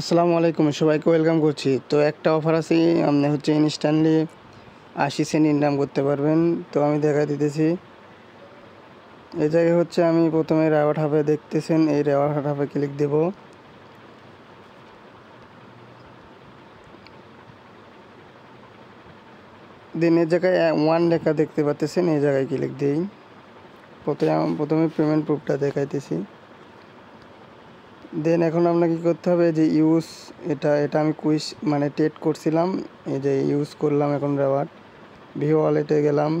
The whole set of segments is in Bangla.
আসসালামু আলাইকুম, সবাইকে ওয়েলকাম করছি। তো একটা অফার আছে, আপনি হচ্ছে ইনস্ট্যান্টলি 80 সেন্ট ইনকাম করতে পারবেন। তো আমি দেখা দিতেছি। এই জায়গায় হচ্ছে আমি প্রথমে রেওয়ার্ড হাবে দেখতেছেন, এই রেওয়ার্ড হাবে ক্লিক দেব। দেন এই জায়গায় 1 লেখা দেখতে পাচ্ছেন, এই জায়গায় ক্লিক দিই। প্রথমে পেমেন্ট প্রুফটা দেখাইতেছি। দেন এখন আপনাকে কী করতে হবে, যে ইউজ এটা আমি কুইজ মানে টেট করছিলাম, এই যে ইউজ করলাম। এখন রেওয়ার্ড ভিও ওয়ালেটে গেলাম।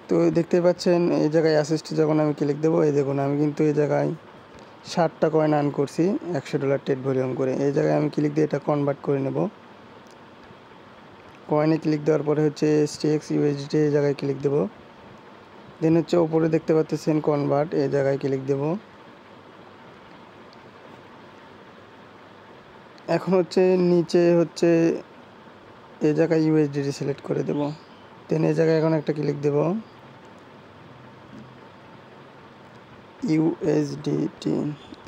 তো দেখতে পাচ্ছেন এই জায়গায় অ্যাসিস্ট যখন আমি ক্লিক দেবো, এই দেখুন আমি কিন্তু এই জায়গায় 60টা কয়েন আর্ন করছি $100 টেট ভলিউম করে। এই জায়গায় আমি ক্লিক দিয়ে এটা কনভার্ট করে নেব। কয়েনে ক্লিক দেওয়ার পরে হচ্ছে STX USDT এই জায়গায় ক্লিক দেব। দেন হচ্ছে ওপরে দেখতে পাচ্ছেন কনভার্ট, এই জায়গায় ক্লিক দেব। এখন হচ্ছে নিচে হচ্ছে এই জায়গায় USDT সিলেক্ট করে দেব। দেন এই জায়গায় এখন একটা ক্লিক দেব USDT,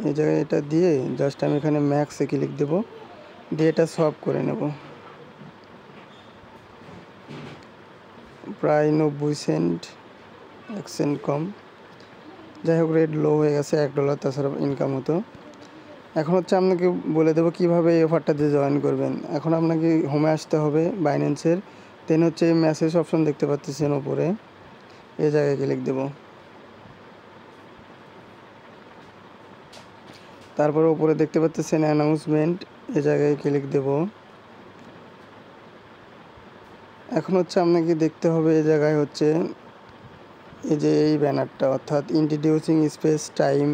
এই জায়গায় এটা দিয়ে জাস্ট আমি এখানে ম্যাক্সে ক্লিক দেব, দিয়ে এটা সলভ করে নেব। প্রায় 90 সেন্ট, 1 সেন্ট কম। যাই হোক, রেট লো হয়ে গেছে, $1 তাছাড়া ইনকাম হতো। এখন হচ্ছে আপনাকে বলে দেবো কীভাবে এই অফারটাতে জয়েন করবেন। এখন আপনাকে হোমে আসতে হবে বাইন্যান্সের। দেন হচ্ছে মেসেজ অপশন দেখতে পাচ্ছেন ওপরে, এই জায়গায় ক্লিক দেব। তারপরে উপরে দেখতে পাচ্ছেন অ্যানাউন্সমেন্ট, এই জায়গায় ক্লিক দেব। এখন হচ্ছে আপনাকে দেখতে হবে এই জায়গায় হচ্ছে এই যে এই ব্যানারটা, অর্থাৎ ইন্ট্রোডিউসিং স্পেস টাইম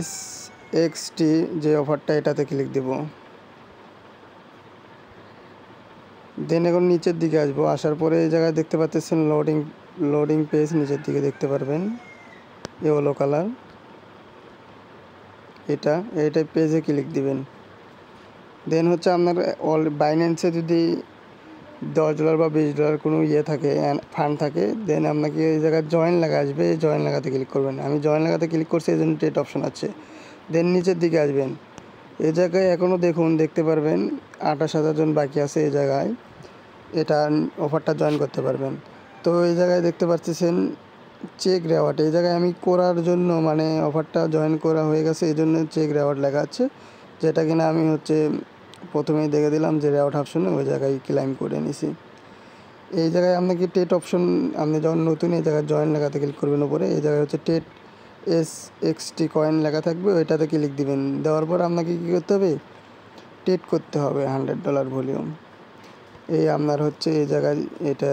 SXT যে অফারটা, এটাতে ক্লিক দেব। দেন এখন নিচের দিকে আসবো, আসার পরে এই জায়গায় দেখতে পাচ্ছেন লোডিং পেজ, নিচের দিকে দেখতে পারবেন ইয়েলো কালার, এটা পেজে ক্লিক দিবেন। দেন হচ্ছে আপনার বাইন্যান্সে যদি $10 বা $20 কোনো থাকে, ফান্ড থাকে, দেন আপনাকে এই জায়গায় জয়েন লেখা আসবে, এই জয়েন লেখাতে ক্লিক করবেন। আমি জয়েন লেখাতে ক্লিক করছি, এই জন্য টেট অপশন আছে। দেন নিচের দিকে আসবেন, এই জায়গায় এখনও দেখতে পারবেন 28,000 জন বাকি আছে এই জায়গায়, এটা অফারটা জয়েন করতে পারবেন। তো এই জায়গায় দেখতে পাচ্ছেন চেক রেওয়ার্ড, এই জায়গায় আমি করার জন্য মানে অফারটা জয়েন করা হয়ে গেছে, এই জন্য চেক রেওয়ার্ড লেখা আছে, যেটা কিনা আমি হচ্ছে প্রথমেই দেখে দিলাম যে রেওয়ার্ড অপশনে, ওই জায়গায় ক্লাইম করে নিছি। এই জায়গায় আপনাকে টেট অপশন, আপনি যখন নতুন এই জায়গায় জয়েন লেখাতে ক্লিক করবেন উপরে, এই জায়গায় হচ্ছে টেট SXT কয়েন লেখা থাকবে, ওইটাতে ক্লিক দিবেন। দেওয়ার পর আপনাকে কী করতে হবে, টেট করতে হবে $100 ভলিউম। এই আপনার হচ্ছে এই জায়গায় এটা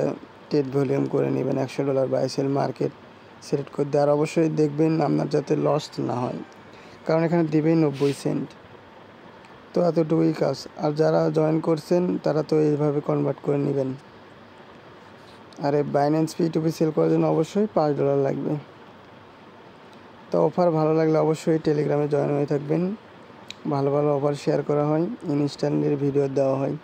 টেট ভলিউম করে নেবেন $100 বাই সেল মার্কেট সিলেক্ট করে দিয়ে। আর অবশ্যই দেখবেন আপনার যাতে লস না হয়, কারণ এখানে দেবেই 90 সেন্ট। তো এতটুকুই কাজ। আর যারা জয়েন করছেন তারা তো এইভাবে কনভার্ট করে নেবেন। আর এই বাইন্যান্স P2P সেল করার জন্য অবশ্যই $5 লাগবে। তো অফার ভালো লাগলে অবশ্যই টেলিগ্রামে জয়েন হয়ে থাকবেন। ভালো ভালো অফার শেয়ার করা হয়, ইনস্ট্যান্টলি ভিডিও দেওয়া হয়।